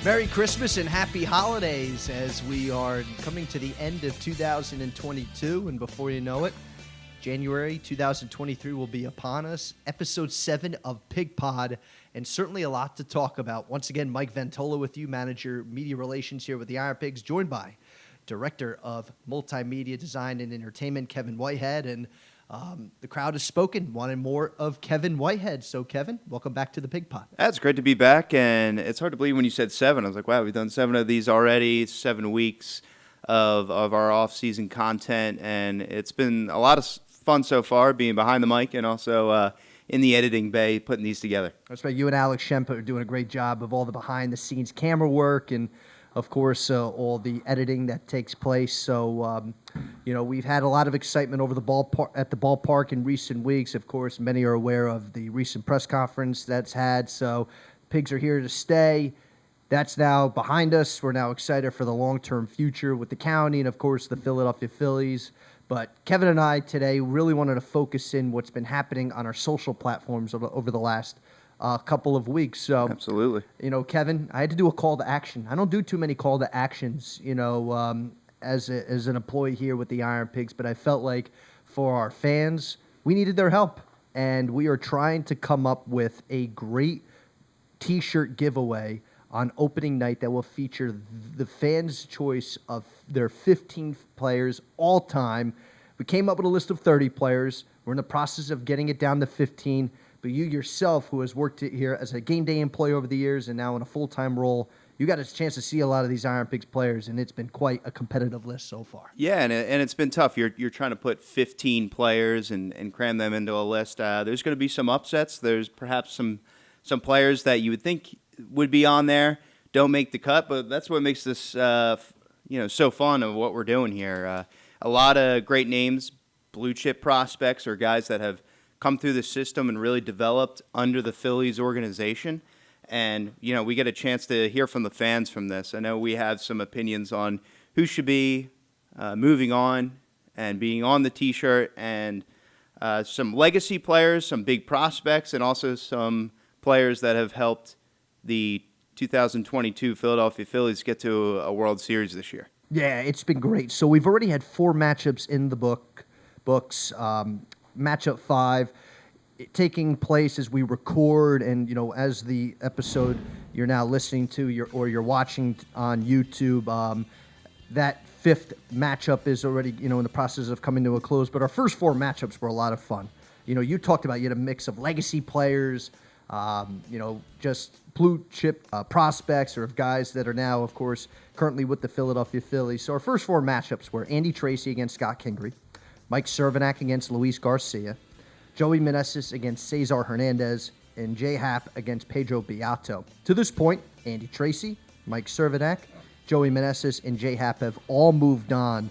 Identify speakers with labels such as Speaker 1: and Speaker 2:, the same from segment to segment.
Speaker 1: Merry Christmas and happy holidays as we are coming to the end of 2022, and before you know it, January 2023 will be upon us. Episode 7 of Pig Pod, and certainly a lot to talk about. Once again, Mike Ventola with you, Manager Media Relations here with the IronPigs, joined by Director of Multimedia Design and Entertainment, Kevin Whitehead, and the crowd has spoken, wanting more of Kevin Whitehead. So, Kevin, welcome back to the Pig Pod.
Speaker 2: It's great to be back, and it's hard to believe when you said 7. I was like, wow, we've done 7 of these already, 7 weeks of our off-season content, and it's been a lot of fun so far, being behind the mic and also in the editing bay, putting these together.
Speaker 1: That's right. You and Alex Shempa are doing a great job of all the behind-the-scenes camera work and, of course, all the editing that takes place. So, we've had a lot of excitement over the ballpark in recent weeks. Of course, many are aware of the recent press conference that's had. So, Pigs are here to stay. That's now behind us. We're now excited for the long-term future with the county and, of course, the Philadelphia Phillies. But Kevin and I today really wanted to focus in what's been happening on our social platforms over the last couple of weeks. So,
Speaker 2: absolutely.
Speaker 1: Kevin, I had to do a call to action. I don't do too many call to actions, as an employee here with the IronPigs, but I felt like for our fans, we needed their help. And we are trying to come up with a great T-shirt giveaway on opening night that will feature the fans' choice of their 15 players all time. We came up with a list of 30 players. We're in the process of getting it down to 15. But you yourself, who has worked here as a game day employee over the years and now in a full-time role, you got a chance to see a lot of these IronPigs players, and it's been quite a competitive list so far.
Speaker 2: Yeah, and it's been tough. You're trying to put 15 players and cram them into a list. There's going to be some upsets. There's perhaps some players that you would think would be on there don't make the cut, but that's what makes this so fun of what we're doing here. A lot of great names, blue chip prospects, or guys that have come through the system and really developed under the Phillies organization. And, we get a chance to hear from the fans from this. I know we have some opinions on who should be moving on and being on the T-shirt, and some legacy players, some big prospects, and also some players that have helped the 2022 Philadelphia Phillies get to a World Series this year.
Speaker 1: Yeah, it's been great. So we've already had 4 matchups in the books. Matchup 5 taking place as we record, and as the episode you're now listening to you're watching on YouTube, that 5th matchup is already in the process of coming to a close. But our first 4 matchups were a lot of fun. You talked about you had a mix of legacy players, just blue chip prospects, or guys that are now, of course, currently with the Philadelphia Phillies. So our first 4 matchups were Andy Tracy against Scott Kingery, Mike Cervenak against Luis Garcia, Joey Meneses against Cesar Hernandez, and Jay Happ against Pedro Beato. To this point, Andy Tracy, Mike Cervenak, Joey Meneses, and Jay Happ have all moved on.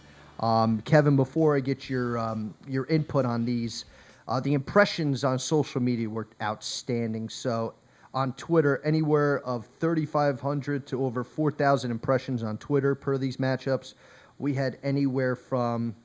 Speaker 1: Kevin, before I get your input on these, the impressions on social media were outstanding. So on Twitter, anywhere of 3,500 to over 4,000 impressions on Twitter per these matchups. We had anywhere from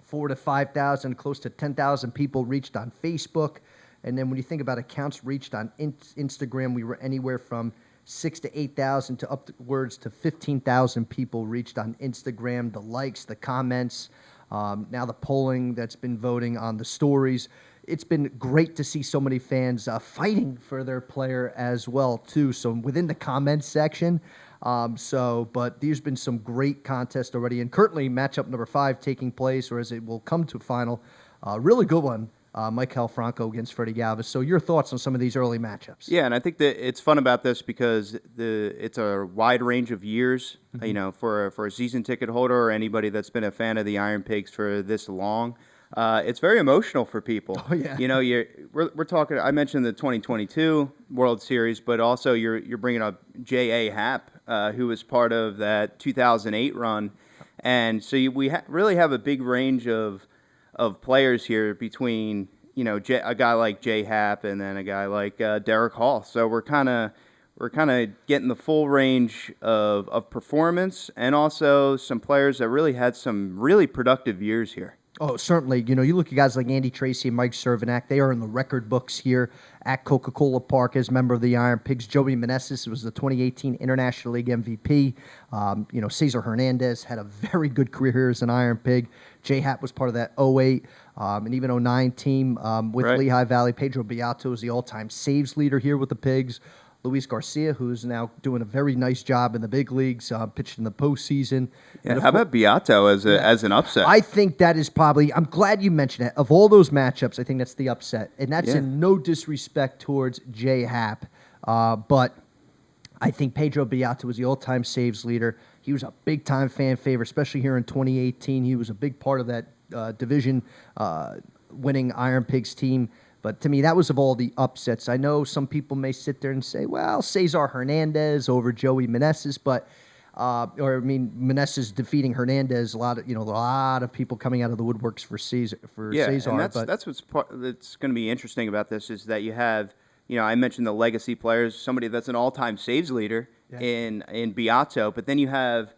Speaker 1: 4,000 to 5,000, close to 10,000 people reached on Facebook. And then when you think about accounts reached on Instagram, we were anywhere from 6,000 to 8,000 to upwards to 15,000 people reached on Instagram. The likes, the comments, now the polling that's been voting on the stories. It's been great to see so many fans fighting for their player as well, too. So within the comments section, but there's been some great contests already. And currently, matchup number 5 taking place, or as it will come to final, really good one, Mike Franco against Freddie Galvis. So your thoughts on some of these early matchups?
Speaker 2: Yeah, and I think that it's fun about this because it's a wide range of years, for a season ticket holder or anybody that's been a fan of the IronPigs for this long. It's very emotional for people.
Speaker 1: Oh, yeah.
Speaker 2: We're talking. I mentioned the 2022 World Series, but also you're bringing up J.A. Happ, who was part of that 2008 run, and so we really have a big range of players here between a guy like J. Happ and then a guy like Derek Hall. So we're kind of getting the full range of performance, and also some players that really had some really productive years here.
Speaker 1: Oh, certainly. You look at guys like Andy Tracy and Mike Cervenak. They are in the record books here at Coca-Cola Park as member of the Iron Pigs. Joey Meneses was the 2018 International League MVP. Cesar Hernandez had a very good career here as an Iron Pig. Jay Happ was part of that '08 and even '09 team with
Speaker 2: Right.
Speaker 1: Lehigh Valley. Pedro Beato is the all-time saves leader here with the Pigs. Luis Garcia, who's now doing a very nice job in the big leagues, pitched in the postseason.
Speaker 2: Yeah, how about Beato as an upset?
Speaker 1: I think that is probably, I'm glad you mentioned it. Of all those matchups, I think that's the upset. And that's in no disrespect towards Jay Happ. But I think Pedro Beato was the all-time saves leader. He was a big-time fan favorite, especially here in 2018. He was a big part of that division winning Iron Pigs team. But to me, that was of all the upsets. I know some people may sit there and say, well, Cesar Hernandez over Joey Meneses, but Meneses defeating Hernandez. A lot of people coming out of the woodworks for Cesar.
Speaker 2: And that's that's going to be interesting about this is that you have, I mentioned the legacy players, somebody that's an all-time saves leader in Beato, but then you have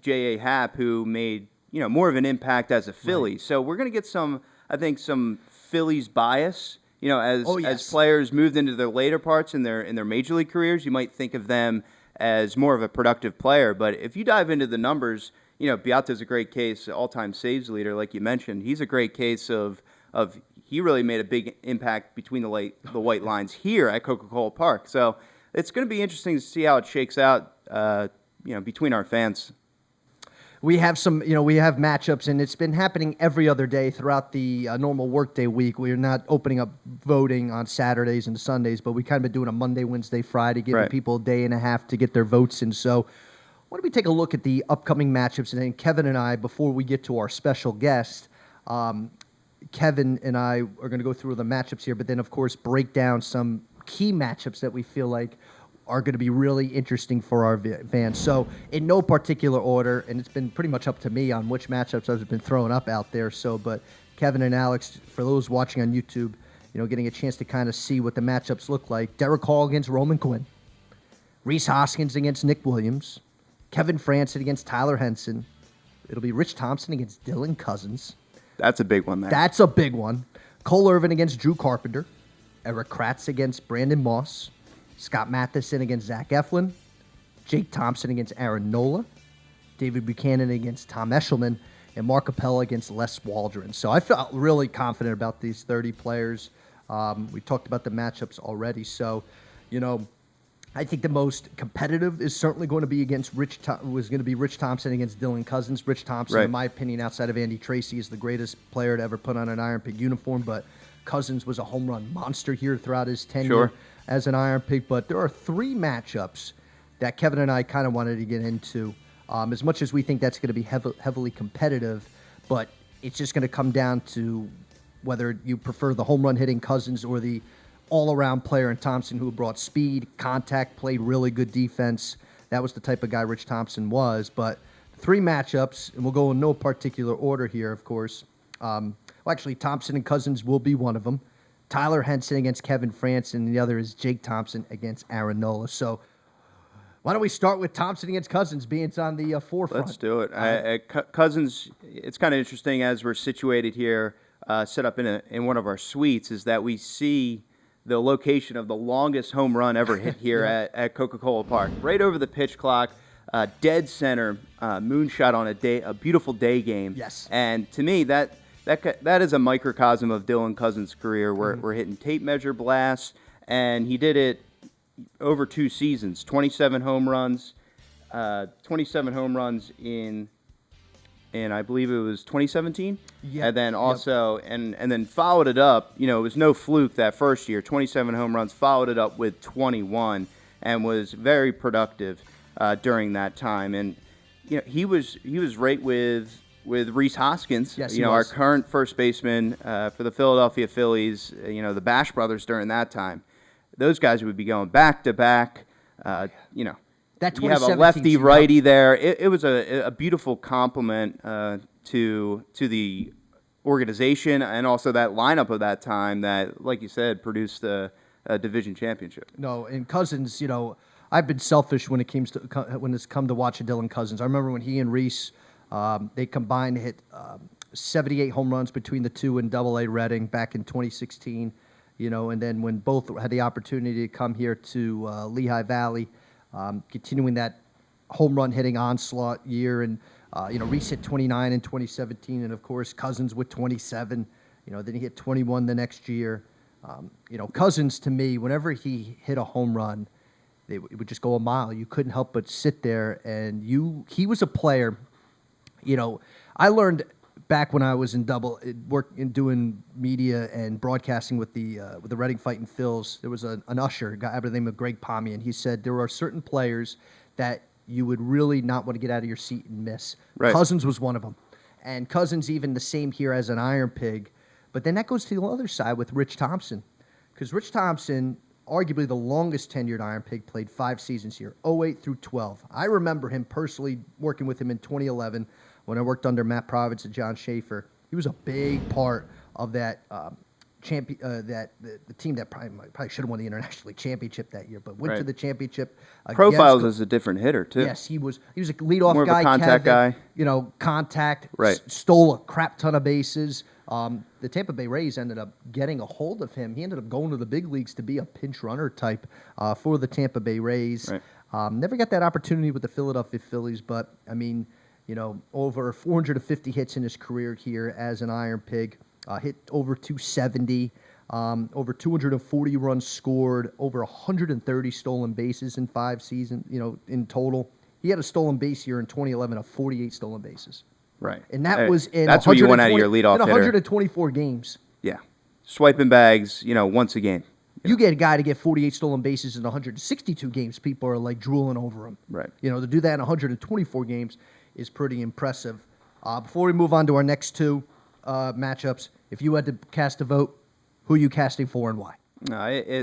Speaker 2: J.A. Happ who made more of an impact as a Philly. Right. So we're going to get some Phillies bias. As players moved into their later parts in their major league careers, you might think of them as more of a productive player. But if you dive into the numbers, Beato's a great case, all-time saves leader, like you mentioned. He's a great case of he really made a big impact between the white lines here at Coca-Cola Park. So it's going to be interesting to see how it shakes out, between our fans.
Speaker 1: We have we have matchups, and it's been happening every other day throughout the normal workday week. We're not opening up voting on Saturdays and Sundays, but we kind of been doing a Monday, Wednesday, Friday, giving people a day and a half to get their votes in. So why don't we take a look at the upcoming matchups, and then Kevin and I, before we get to our special guest, Kevin and I are going to go through the matchups here, but then, of course, break down some key matchups that we feel like are going to be really interesting for our fans. So in no particular order, and it's been pretty much up to me on which matchups I've been throwing up out there. So, but Kevin and Alex, for those watching on YouTube, getting a chance to kind of see what the matchups look like. Derek Hall against Roman Quinn. Rhys Hoskins against Nick Williams. Kevin Francis against Tyler Henson. It'll be Rich Thompson against Dylan Cousins.
Speaker 2: That's a big one there.
Speaker 1: That's a big one. Cole Irvin against Drew Carpenter. Eric Kratz against Brandon Moss. Scott Matheson against Zach Eflin. Jake Thompson against Aaron Nola. David Buchanan against Tom Eshelman. And Mark Capella against Les Waldron. So I felt really confident about these 30 players. We talked about the matchups already. So, I think the most competitive is certainly going to be Rich Thompson against Dylan Cousins. Rich Thompson, in my opinion, outside of Andy Tracy, is the greatest player to ever put on an Iron Pig uniform. But Cousins was a home run monster here throughout his tenure as an Iron Pig. But there are three matchups that Kevin and I kind of wanted to get into. As much as we think that's going to be heavily competitive, but it's just going to come down to whether you prefer the home run hitting Cousins or the all-around player in Thompson who brought speed, contact, played really good defense. That was the type of guy Rich Thompson was. But three matchups, and we'll go in no particular order here, of course. Actually, Thompson and Cousins will be one of them. Tyler Henson against Kevin Francis, and the other is Jake Thompson against Aaron Nola. So why don't we start with Thompson against Cousins, being it's on the forefront?
Speaker 2: Let's do it. Cousins, it's kind of interesting as we're situated here, set up in one of our suites, is that we see the location of the longest home run ever hit here at Coca-Cola Park. Right over the pitch clock, dead center, moonshot on a beautiful day game.
Speaker 1: Yes.
Speaker 2: And to me, that is a microcosm of Dylan Cousins' career. We're hitting tape measure blasts, and he did it over 2 seasons. 27 home runs in I believe it was 2017. Yeah. And then also and then followed it up. It was no fluke that first year. 27 home runs, followed it up with 21, and was very productive during that time. And he was right with Rhys Hoskins,
Speaker 1: yes,
Speaker 2: our current first baseman for the Philadelphia Phillies, the Bash brothers during that time. Those guys would be going back to back, You have a lefty righty there. It was a beautiful compliment to the organization and also that lineup of that time that, like you said, produced a division championship.
Speaker 1: No, and Cousins, I've been selfish when it's come to watching Dylan Cousins. I remember when he and Rhys, they combined to hit 78 home runs between the two in Double-A Reading back in 2016. And then when both had the opportunity to come here to Lehigh Valley, continuing that home run hitting onslaught year, and Reese hit 29 in 2017, and of course Cousins with 27. Then he hit 21 the next year. Cousins, to me, whenever he hit a home run, it would just go a mile. You couldn't help but sit there, and he was a player. I learned back when I was in doing media and broadcasting with the Reading Fighting Phils. There was an usher, a guy by the name of Greg Pomian. He said there are certain players that you would really not want to get out of your seat and miss.
Speaker 2: Right.
Speaker 1: Cousins was one of them, and Cousins even the same here as an Iron Pig. But then that goes to the other side with Rich Thompson, because Rich Thompson, arguably the longest tenured Iron Pig, played 5 seasons here, 08 through 12. I remember him personally working with him in 2011 when I worked under Matt Providence and John Schaefer. He was a big part of that the team that probably should have won the International League Championship that year, but went to the championship.
Speaker 2: Profiles as a different hitter too.
Speaker 1: Yes, he was a leadoff
Speaker 2: More of
Speaker 1: guy,
Speaker 2: a contact guy.
Speaker 1: Contact.
Speaker 2: Right.
Speaker 1: Stole a crap ton of bases. The Tampa Bay Rays ended up getting a hold of him. He ended up going to the big leagues to be a pinch runner type for the Tampa Bay Rays.
Speaker 2: Right.
Speaker 1: Never got that opportunity with the Philadelphia Phillies, but I mean, over 450 hits in his career here as an Iron Pig. Hit over 270, over 240 runs scored, over 130 stolen bases in 5 seasons, in total. He had a stolen base year in 2011 of 48 stolen bases.
Speaker 2: Right.
Speaker 1: And that was in
Speaker 2: that's what you want out of your leadoff hitter.
Speaker 1: 124 games.
Speaker 2: Yeah. Swiping bags, once a game.
Speaker 1: You get a guy to get 48 stolen bases in 162 games, people are like drooling over him.
Speaker 2: Right.
Speaker 1: To do that in 124 games is pretty impressive. Before we move on to our next 2 matchups, if you had to cast a vote, who are you casting for and why?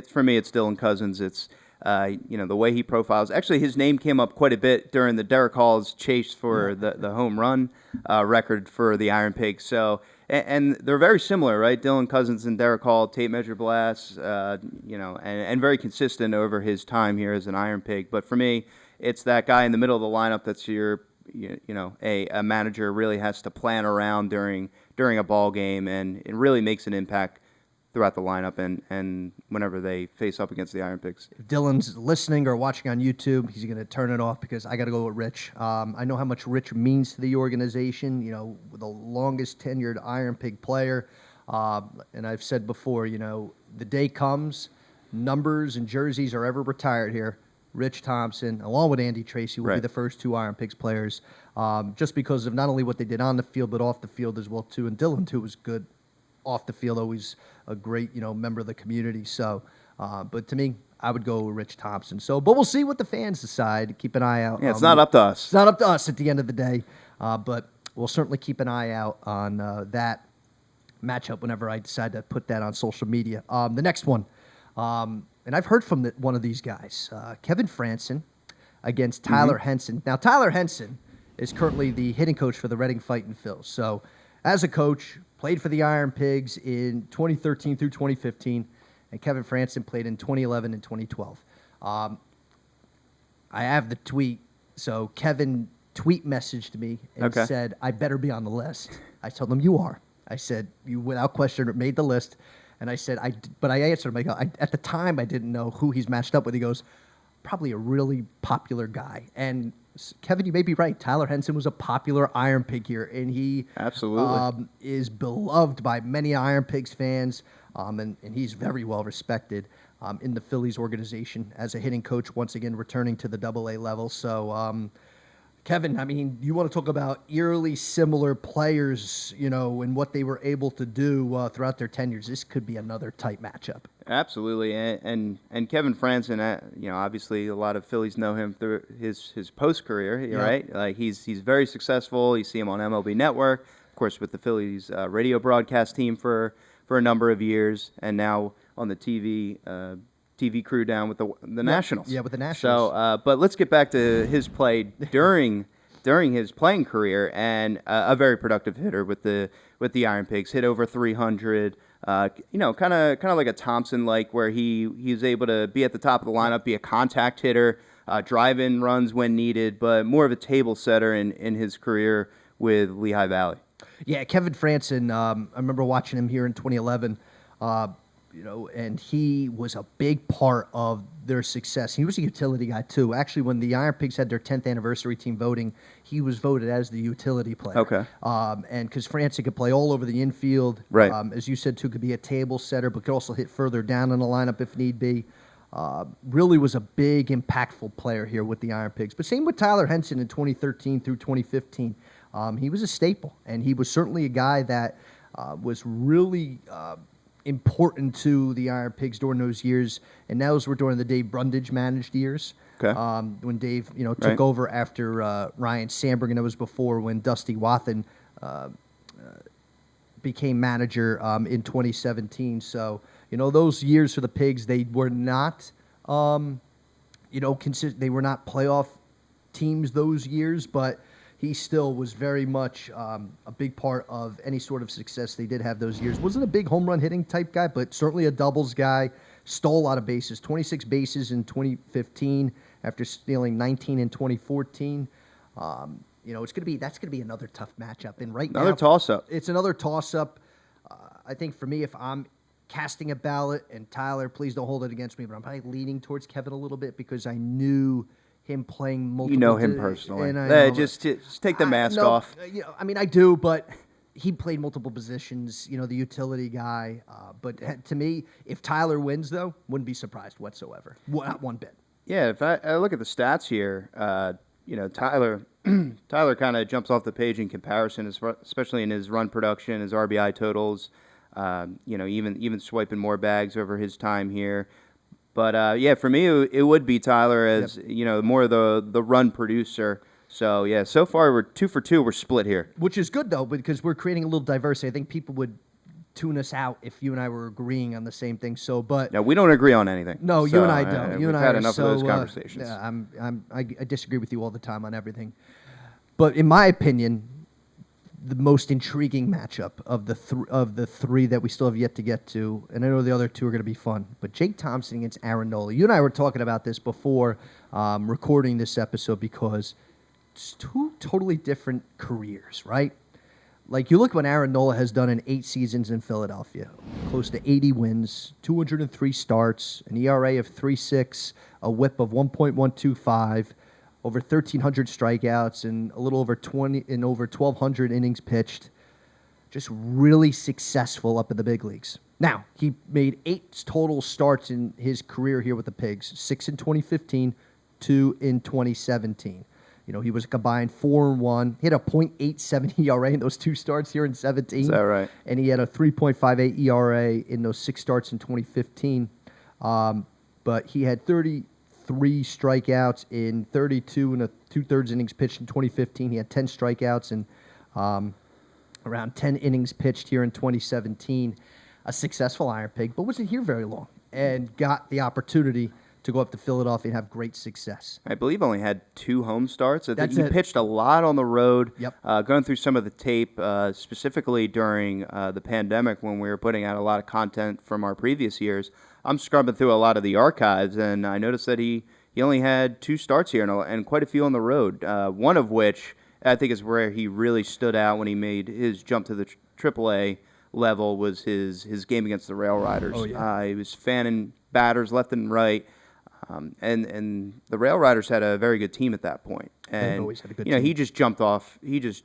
Speaker 2: For me, it's Dylan Cousins. It's the way he profiles. Actually, his name came up quite a bit during the Derek Hall's chase for the home run record for the Iron Pigs. So, and they're very similar, right? Dylan Cousins and Derek Hall, tape measure blasts, and very consistent over his time here as an Iron Pig. But for me, it's that guy in the middle of the lineup that's a manager really has to plan around during a ball game, and it really makes an impact throughout the lineup and whenever they face up against the Iron Pigs.
Speaker 1: If Dylan's listening or watching on YouTube, he's going to turn it off because I got to go with Rich. I know how much Rich means to the organization, the longest tenured Iron Pig player. And I've said before, the day comes, numbers and jerseys are ever retired here. Rich Thompson, along with Andy Tracy, will be the first 2 Iron Pigs players, just because of not only what they did on the field, but off the field as well, too. And Dylan, too, was good off the field, always a great, member of the community. So, but to me, I would go with Rich Thompson. So, but we'll see what the fans decide. Keep an eye out.
Speaker 2: Yeah, it's not up to us.
Speaker 1: It's not up to us at the end of the day, but we'll certainly keep an eye out on that matchup whenever I decide to put that on social media. The next one, and I've heard from one of these guys, Kevin Franson against Tyler Henson. Now, Tyler Henson is currently the hitting coach for the Reading Fighting Phils. So, as a coach, played for the Iron Pigs in 2013 through 2015, and Kevin Franson played in 2011 and 2012. I have the tweet. So Kevin tweet messaged me and said, I better be on the list. I told him, you are. I said, you without question made the list. And I said, but I answered him, at the time I didn't know who he's matched up with. He goes, probably a really popular guy. And Kevin, you may be right. Tyler Henson was a popular Iron Pig here, and he
Speaker 2: absolutely
Speaker 1: is beloved by many Iron Pigs fans, and he's very well respected in the Phillies organization as a hitting coach, once again returning to the Double-A level. So, Kevin, I mean, you want to talk about eerily similar players, and what they were able to do throughout their tenures. This could be another tight matchup.
Speaker 2: Absolutely, and Kevin Franson, obviously a lot of Phillies know him through his post career, right? Like he's very successful. You see him on MLB Network, of course, with the Phillies radio broadcast team for a number of years, and now on the TV crew down with the Nationals.
Speaker 1: Yeah, with the Nationals.
Speaker 2: So, but let's get back to his play during his playing career, and a very productive hitter with the Iron Pigs. Hit over 300. Kind of like a Thompson, where he's able to be at the top of the lineup, be a contact hitter, drive in runs when needed, but more of a table setter in his career with Lehigh Valley.
Speaker 1: Yeah, Kevin Franson. I remember watching him here in 2011. And he was a big part of their success. He was a utility guy too. Actually, when the Iron Pigs had their 10th anniversary team voting, he was voted as the utility player.
Speaker 2: Okay.
Speaker 1: And because Franson could play all over the infield,
Speaker 2: Right.
Speaker 1: As you said too, could be a table setter, but could also hit further down in the lineup if need be. Really was a big, impactful player here with the Iron Pigs. But same with Tyler Henson in 2013 through 2015. He was a staple, and he was certainly a guy that was really important to the Iron Pigs during those years. And those were during the Dave Brundage managed years.
Speaker 2: Okay.
Speaker 1: When Dave, took
Speaker 2: Right.
Speaker 1: over after Ryan Sandberg, and it was before when Dusty Wathan became manager in 2017. So, those years for the Pigs, they were not, they were not playoff teams those years, but he still was very much a big part of any sort of success they did have those years. Wasn't a big home run hitting type guy, but certainly a doubles guy. Stole a lot of bases, 26 bases in 2015 after stealing 19 in 2014. That's gonna be another tough matchup. And right now,
Speaker 2: Another toss-up.
Speaker 1: It's another toss-up. I think for me, if I'm casting a ballot, and Tyler, please don't hold it against me, but I'm probably leaning towards Kevin a little bit because I knew him playing multiple.
Speaker 2: You know him personally.
Speaker 1: And I
Speaker 2: Hey,
Speaker 1: know-
Speaker 2: just take the mask
Speaker 1: no,
Speaker 2: off.
Speaker 1: I do, but he played multiple positions. The utility guy. But to me, if Tyler wins, though, wouldn't be surprised whatsoever. Not one bit.
Speaker 2: Yeah, if I look at the stats here, Tyler Tyler kind of jumps off the page in comparison, especially in his run production, his RBI totals. Even swiping more bags over his time here. But for me, it would be Tyler as more of the run producer. So yeah, so far we're 2 for 2. We're split here,
Speaker 1: Which is good though, because we're creating a little diversity. I think people would tune us out if you and I were agreeing on the same thing. So, but
Speaker 2: no, we don't agree on anything.
Speaker 1: no,
Speaker 2: So,
Speaker 1: you and I don't. You
Speaker 2: we've
Speaker 1: and I
Speaker 2: had
Speaker 1: are
Speaker 2: enough
Speaker 1: so,
Speaker 2: of those conversations.
Speaker 1: I disagree with you all the time on everything. But in my opinion, the most intriguing matchup of the three that we still have yet to get to, and I know the other two are going to be fun, but Jake Thompson against Aaron Nola. You and I were talking about this before recording this episode because it's two totally different careers, right? Like, you look what Aaron Nola has done in 8 seasons in Philadelphia. Close to 80 wins, 203 starts, an ERA of 3.6, a whip of 1.125, over 1,300 strikeouts, and a little over 1,200 innings pitched. Just really successful up in the big leagues. Now, he made 8 total starts in his career here with the Pigs, 6 in 2015, 2 in 2017. He was a combined 4-1. He had a .87 ERA in those 2 starts here in 17.
Speaker 2: Is that right?
Speaker 1: And he had a 3.58 ERA in those 6 starts in 2015. But he had 33 strikeouts in 32 and 2/3 innings pitched in 2015. He had 10 strikeouts and around 10 innings pitched here in 2017. A successful Iron Pig, but wasn't here very long and got the opportunity to go up to Philadelphia and have great success.
Speaker 2: I believe only had 2 home starts. I think
Speaker 1: That's
Speaker 2: he
Speaker 1: it.
Speaker 2: pitched a lot on the road.
Speaker 1: Yep.
Speaker 2: Going through some of the tape, specifically during the pandemic when we were putting out a lot of content from our previous years, I'm scrubbing through a lot of the archives, and I noticed that he only had 2 starts here and quite a few on the road, one of which I think is where he really stood out when he made his jump to the AAA level was his game against the Rail Riders.
Speaker 1: Oh, yeah.
Speaker 2: He was fanning batters left and right. And the Rail Riders had a very good team at that point. And,
Speaker 1: always had a good team.
Speaker 2: he just jumped off. He just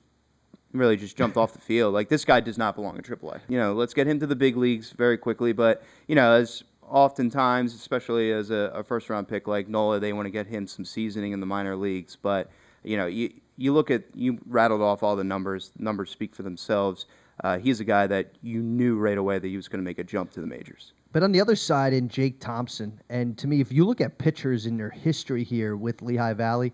Speaker 2: really just jumped off the field. Like, this guy does not belong in AAA. Let's get him to the big leagues very quickly. But, as oftentimes, especially as a first-round pick like Nola, they want to get him some seasoning in the minor leagues. But, you rattled off all the numbers. The numbers speak for themselves. He's a guy that you knew right away that he was going to make a jump to the majors.
Speaker 1: But on the other side, in Jake Thompson, and to me, if you look at pitchers in their history here with Lehigh Valley,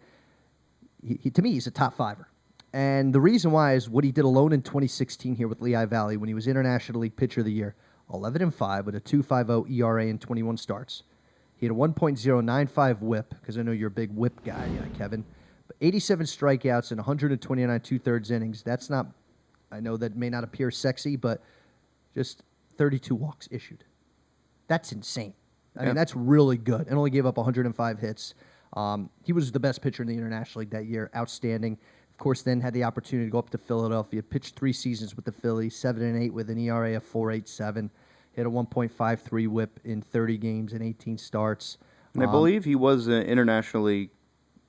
Speaker 1: to me, he's a top 5er. And the reason why is what he did alone in 2016 here with Lehigh Valley when he was International League Pitcher of the Year, 11-5 with a 2.50 ERA in 21 starts. He had a 1.095 whip, because I know you're a big whip guy, Kevin. But 87 strikeouts and 129 2/3 innings. That's not, I know that may not appear sexy, but just 32 walks issued. That's insane. I mean, that's really good. And only gave up 105 hits. He was the best pitcher in the International League that year. Outstanding. Of course, then had the opportunity to go up to Philadelphia, pitched 3 seasons with the Phillies, 7-8 with an ERA of 4.87, hit a 1.53 WHIP in 30 games and 18 starts.
Speaker 2: And I believe he was an internationally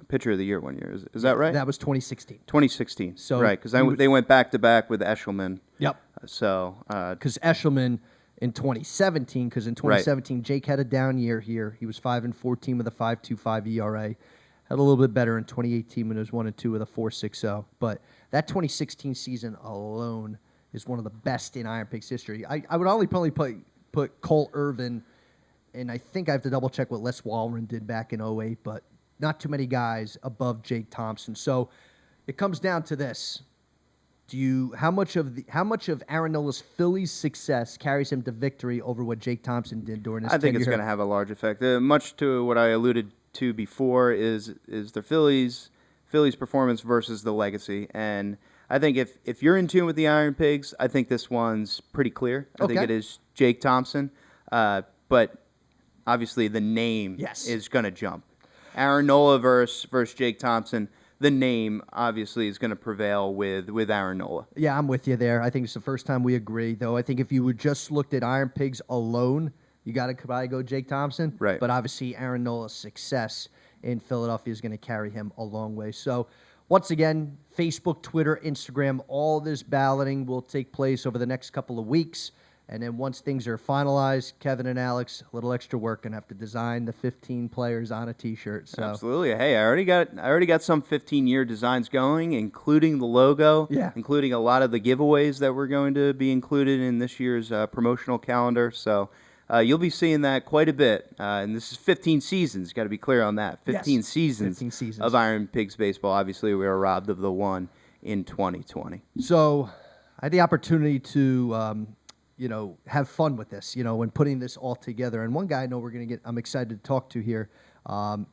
Speaker 2: pitcher of the year one year. Is that right?
Speaker 1: That was 2016.
Speaker 2: 2016.
Speaker 1: So
Speaker 2: right, because they went back to back with Eshelman.
Speaker 1: Yep.
Speaker 2: So
Speaker 1: because Eshelman in 2017, because in 2017 Jake had a down year here. He was 5-14 with a 5.25 ERA. Had a little bit better in 2018 when it was 1-2 with a 4.60. But that 2016 season alone is one of the best in Iron Pigs history. I would only probably put Cole Irvin, and I think I have to double check what Les Walren did back in 08, but not too many guys above Jake Thompson. So it comes down to this. How much of Aaron Nola's Phillies success carries him to victory over what Jake Thompson did during his
Speaker 2: I think
Speaker 1: tenure?
Speaker 2: it's going to have a large effect. Much to what I alluded to before is the Phillies performance versus the legacy. And I think if you're in tune with the Iron Pigs, I think this one's pretty clear. I think it is Jake Thompson. But obviously the name is going to jump. Aaron Nola versus Jake Thompson. The name obviously is going to prevail with Aaron Nola.
Speaker 1: Yeah, I'm with you there. I think it's the first time we agree, though. I think if you would just looked at Iron Pigs alone, you got to probably go Jake Thompson.
Speaker 2: Right.
Speaker 1: But obviously Aaron Nola's success in Philadelphia is going to carry him a long way. So once again, Facebook, Twitter, Instagram, all this balloting will take place over the next couple of weeks. And then once things are finalized, Kevin and Alex, a little extra work, and have to design the 15 players on a T-shirt. So.
Speaker 2: Absolutely. Hey, I already got some 15-year designs going, including the logo, including a lot of the giveaways that we're going to be included in this year's promotional calendar. So you'll be seeing that quite a bit. And this is 15 seasons. Got to be clear on that. 15 seasons of Iron Pigs baseball. Obviously, we were robbed of the one in 2020.
Speaker 1: So I had the opportunity to have fun with this, when putting this all together. And one guy I know I'm excited to talk to here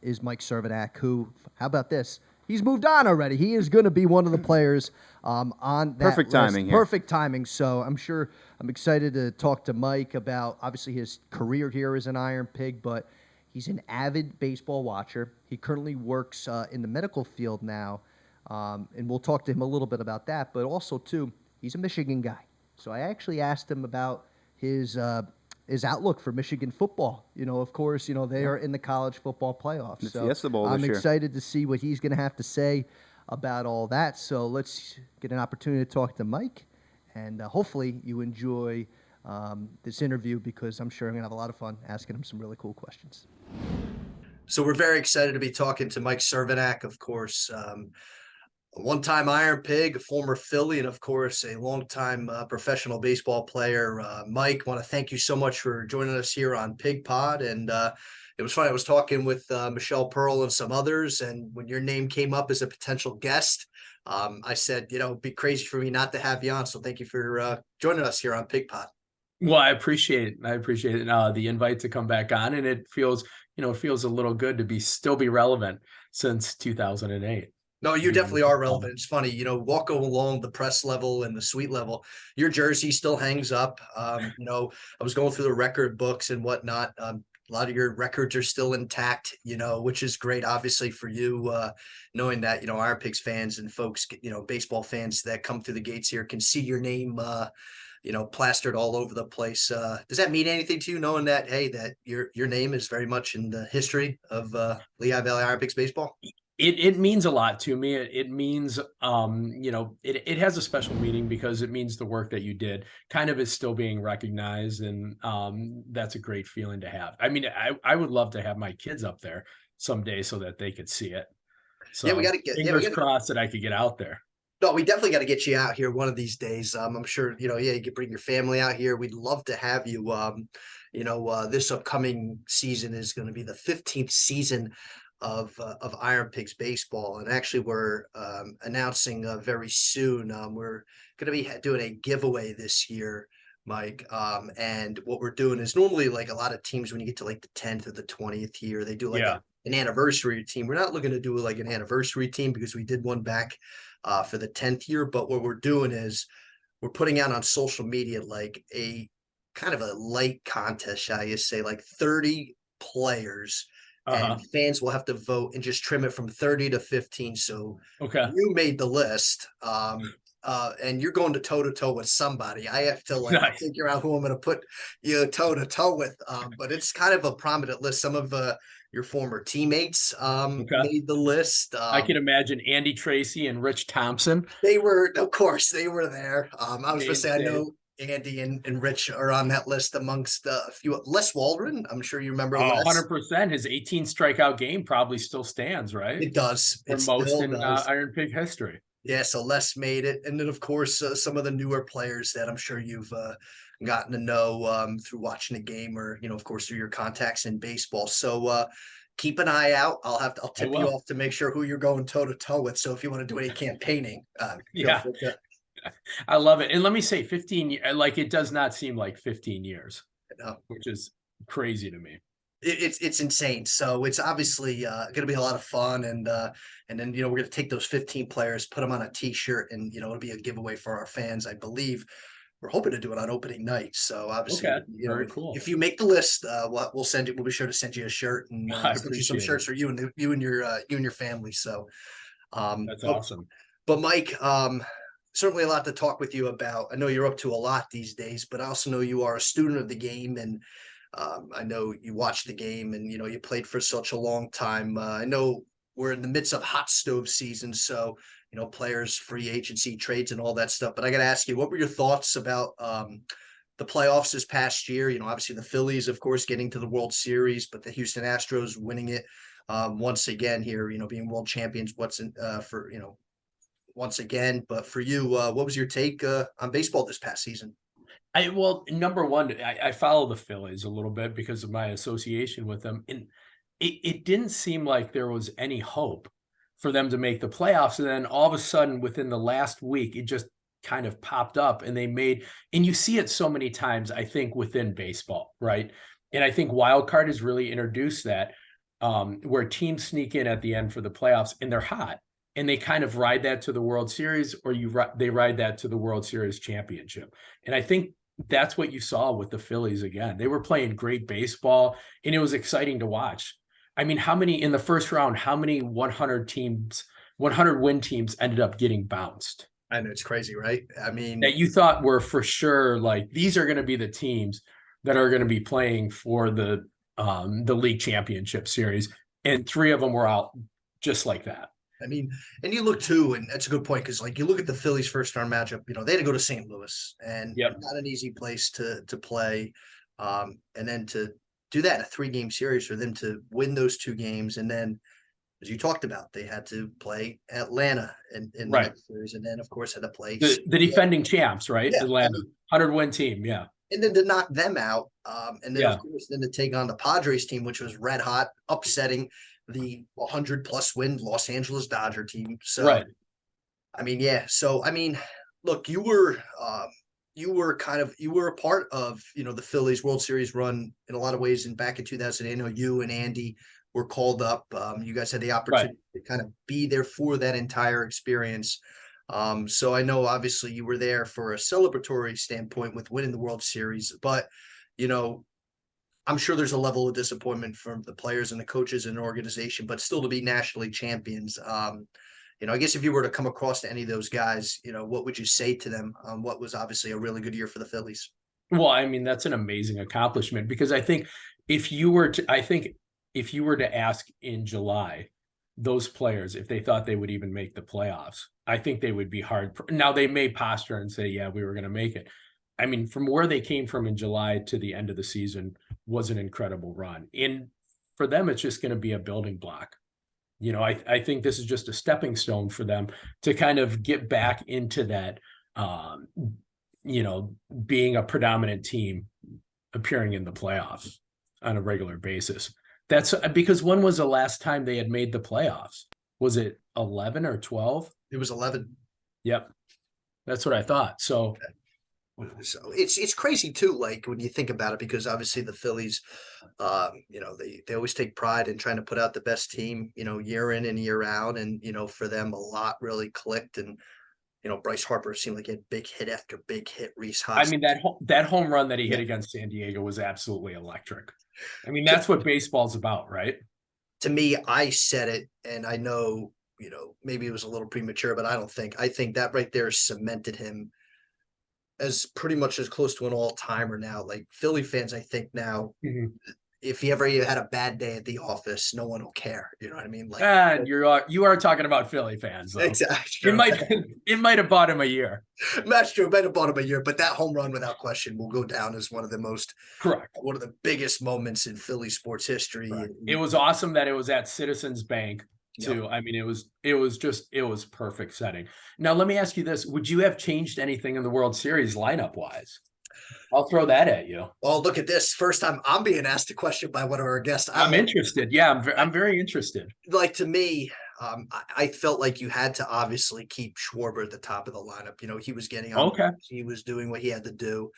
Speaker 1: is Mike Cervenak, who, how about this? He's moved on already. He is going to be one of the players on that
Speaker 2: Perfect
Speaker 1: list.
Speaker 2: timing here.
Speaker 1: Perfect timing. So I'm excited to talk to Mike about, obviously, his career here as an Iron Pig, but he's an avid baseball watcher. He currently works in the medical field now, and we'll talk to him a little bit about that. But also, too, he's a Michigan guy. So I actually asked him about his outlook for Michigan football. Of course, they are in the college football playoffs.
Speaker 2: It's Fiesta Bowl this year.
Speaker 1: I'm excited to see what he's going to have to say about all that. So let's get an opportunity to talk to Mike, and hopefully you enjoy this interview, because I'm sure I'm going to have a lot of fun asking him some really cool questions. So we're very excited to be talking to Mike Cervenak, of course. A one-time Iron Pig, a former Philly, and of course a long-time professional baseball player. Mike, want to thank you so much for joining us here on Pig Pod. And it was fun. I was talking with Michelle Pearl and some others, and when your name came up as a potential guest, I said, it'd be crazy for me not to have you on. So thank you for joining us here on Pig Pod.
Speaker 3: Well, I appreciate it. The invite to come back on, and it feels a little good to still be relevant since 2008.
Speaker 1: No, you definitely are relevant. It's funny, walking along the press level and the suite level, your jersey still hangs up. I was going through the record books and whatnot. A lot of your records are still intact, which is great, obviously, for you, knowing that, Iron Pigs fans and folks, baseball fans that come through the gates here can see your name, plastered all over the place. Does that mean anything to you, knowing that, hey, that your name is very much in the history of Lehigh Valley Iron Pigs baseball?
Speaker 3: It means a lot to me. It means, it has a special meaning, because it means the work that you did kind of is still being recognized. And that's a great feeling to have. I mean, I would love to have my kids up there someday so that they could see it. So
Speaker 1: yeah, we got to get
Speaker 3: fingers crossed that I could get out there.
Speaker 1: No, we definitely got to get you out here one of these days. I'm sure, you could bring your family out here. We'd love to have you. This upcoming season is going to be the 15th season of Iron Pigs baseball, and actually we're announcing very soon. We're going to be doing a giveaway this year, Mike. And what we're doing is, normally, like a lot of teams, when you get to like the 10th or the 20th year, they do like an anniversary team. We're not looking to do like an anniversary team, because we did one back for the 10th year. But what we're doing is we're putting out on social media like a kind of a light contest, shall you say, like 30 players
Speaker 3: Uh-huh.
Speaker 4: and fans will have to vote and just trim it from 30 to 15. So
Speaker 3: Okay.
Speaker 4: you made the list. And you're going to toe to toe with somebody. I have to like
Speaker 3: Nice.
Speaker 4: figure out who I'm going to put you toe to toe with. But it's kind of a prominent list. Some of your former teammates
Speaker 3: Okay.
Speaker 4: made the list.
Speaker 3: I can imagine Andy Tracy and Rich Thompson.
Speaker 4: They were, of course, they were there. I was going to say, I
Speaker 3: Mainstays.
Speaker 4: know Andy and Rich are on that list amongst a few. Les Waldron, I'm sure you remember
Speaker 3: Oh,
Speaker 4: Les.
Speaker 3: 100%. His 18 strikeout game probably still stands, right?
Speaker 4: It does.
Speaker 3: For
Speaker 4: It
Speaker 3: most
Speaker 4: still
Speaker 3: in
Speaker 4: does.
Speaker 3: Iron Pig history.
Speaker 4: Yeah, so Les made it, and then of course some of the newer players that I'm sure you've gotten to know through watching the game, or of course through your contacts in baseball. So keep an eye out. I'll
Speaker 3: I
Speaker 4: tip you
Speaker 3: will.
Speaker 4: off to make sure who you're going toe to toe with. So if you want to do any campaigning, feel
Speaker 3: Yeah,
Speaker 4: free to.
Speaker 3: I love it. And let me say 15, like it does not seem like 15 years,
Speaker 4: No,
Speaker 3: which is crazy to me.
Speaker 4: it's insane. So it's obviously going to be a lot of fun, and then we're going to take those 15 players, put them on a T-shirt, and it'll be a giveaway for our fans. I believe we're hoping to do it on opening night. So obviously,
Speaker 3: Okay, very cool.
Speaker 4: if you make the list, we'll send you. We'll be sure to send you a shirt and
Speaker 3: I
Speaker 4: send you some
Speaker 3: appreciate
Speaker 4: shirts
Speaker 3: it.
Speaker 4: for you and your family. So,
Speaker 3: That's
Speaker 4: but,
Speaker 3: awesome.
Speaker 4: but Mike, certainly a lot to talk with you about. I know you're up to a lot these days, but I also know you are a student of the game, and I know you watched the game, and you played for such a long time. I know we're in the midst of hot stove season, so players, free agency, trades, and all that stuff. But I got to ask you, what were your thoughts about the playoffs this past year? Obviously the Phillies, of course, getting to the World Series, but the Houston Astros winning it once again here. Being world champions. Once again. But for you, what was your take on baseball this past season?
Speaker 3: Well, number one, I follow the Phillies a little bit because of my association with them. And it didn't seem like there was any hope for them to make the playoffs. And then all of a sudden, within the last week, it just kind of popped up and and you see it so many times, I think, within baseball, right? And I think wild card has really introduced that, where teams sneak in at the end for the playoffs and they're hot. And they kind of ride that to the World Series, or they ride that to the World Series championship. And I think that's what you saw with the Phillies again. They were playing great baseball, and it was exciting to watch. I mean, how many in the first round, how many 100 win teams ended up getting bounced?
Speaker 4: I know, it's crazy, right? I mean,
Speaker 3: That you thought were for sure, like, these are going to be the teams that are going to be playing for the league championship series. And 3 of them were out just like that.
Speaker 4: I mean, and you look too, and that's a good point, because like you look at the Phillies first round matchup, they had to go to St. Louis, and
Speaker 3: Yep.
Speaker 4: not an easy place to play. And then to do that in a 3-game series, for them to win those 2 games, and then as you talked about, they had to play Atlanta in the
Speaker 3: Right.
Speaker 4: next series, and then of course had to play
Speaker 3: The defending champs, right?
Speaker 4: Yeah,
Speaker 3: Atlanta,
Speaker 4: I mean,
Speaker 3: 100-win team, yeah.
Speaker 4: and then to knock them out, and then
Speaker 3: Yeah.
Speaker 4: of course then to take on the Padres team, which was red hot, upsetting the 100+ win Los Angeles Dodger team. So,
Speaker 3: Right.
Speaker 4: I mean, yeah. So, I mean, look, you were a part of the Phillies World Series run in a lot of ways. And back in 2000, I know you and Andy were called up. You guys had the opportunity to kind of be there for that entire experience. So I know obviously you were there for a celebratory standpoint with winning the World Series, but I'm sure there's a level of disappointment from the players and the coaches and the organization, but still to be nationally champions. I guess if you were to come across to any of those guys, what would you say to them on what was obviously a really good year for the Phillies?
Speaker 3: Well, I mean, that's an amazing accomplishment, because I think if you were to ask in July those players if they thought they would even make the playoffs, I think they would be hard. Now, they may posture and say, yeah, we were going to make it. I mean, from where they came from in July to the end of the season was an incredible run. And for them, it's just going to be a building block. I think this is just a stepping stone for them to kind of get back into that, being a predominant team appearing in the playoffs on a regular basis. That's because when was the last time they had made the playoffs? Was it 11 or 12?
Speaker 4: It was 11.
Speaker 3: Yep. That's what I thought. So
Speaker 4: it's crazy too, like when you think about it, because obviously the Phillies, they always take pride in trying to put out the best team, year in and year out. And, for them, a lot really clicked. And, Bryce Harper seemed like he had big hit after big hit. Reese Hoskins.
Speaker 3: I mean, that home run that he hit against San Diego was absolutely electric. I mean, that's what baseball's about, right?
Speaker 4: to me, I said it, and I know, maybe it was a little premature, but I think that right there cemented him as pretty much as close to an all-timer now. Like Philly fans, I think now,
Speaker 3: Mhm.
Speaker 4: if he ever had a bad day at the office, no one will care. You know what I mean? Like,
Speaker 3: And you are talking about Philly fans, though.
Speaker 4: exactly.
Speaker 3: It might have bought him a year.
Speaker 4: That's true. Might have bought him a year, but that home run, without question, will go down as one of
Speaker 3: Correct.
Speaker 4: the biggest moments in Philly sports history.
Speaker 3: Correct. It was awesome that it was at Citizens Bank too.
Speaker 4: Yep.
Speaker 3: I mean, it was perfect setting. Now, let me ask you this: would you have changed anything in the World Series lineup wise? I'll throw that at you.
Speaker 4: Oh, look at this! First time I'm being asked a question by one of our guests.
Speaker 3: I'm interested. Yeah, I'm very interested.
Speaker 4: Like, to me, I felt like you had to obviously keep Schwarber at the top of the lineup. He was getting on.
Speaker 3: Okay.
Speaker 4: He was doing what he had to do.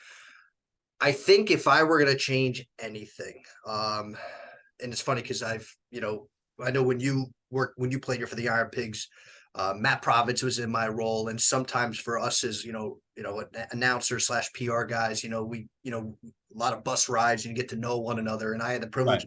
Speaker 4: I think if I were going to change anything, and it's funny because I know when you played here for the Iron Pigs, Matt Providence was in my role, and sometimes for us as announcers / PR guys, we a lot of bus rides and you get to know one another, and I had the privilege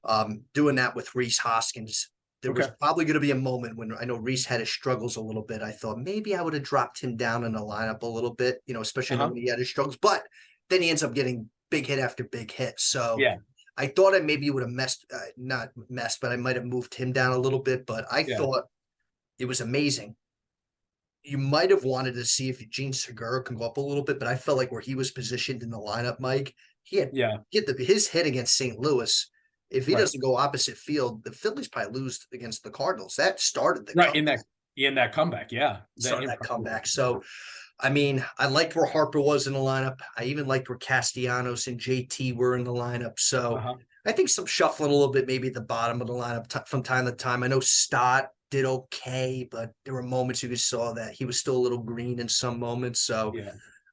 Speaker 4: of doing that with Reese Hoskins. There was probably going to be a moment when I know Reese had his struggles a little bit. I thought maybe I would have dropped him down in the lineup a little bit, especially when he had his struggles, but then he ends up getting big hit after big hit. So
Speaker 3: yeah.
Speaker 4: I thought I maybe would have not messed, but I might have moved him down a little bit. But I thought it was amazing. You might have wanted to see if Gene Segura can go up a little bit, but I felt like where he was positioned in the lineup, Mike, he had his hit against St. Louis. If he doesn't go opposite field, the Phillies probably lose against the Cardinals. That started the comeback.
Speaker 3: in that comeback,
Speaker 4: Started that comeback. So, I mean, I liked where Harper was in the lineup. I even liked where Castellanos and JT were in the lineup. So I think some shuffling a little bit, maybe at the bottom of the lineup from time to time. I know Stott did okay, but there were moments you saw that he was still a little green in some moments. So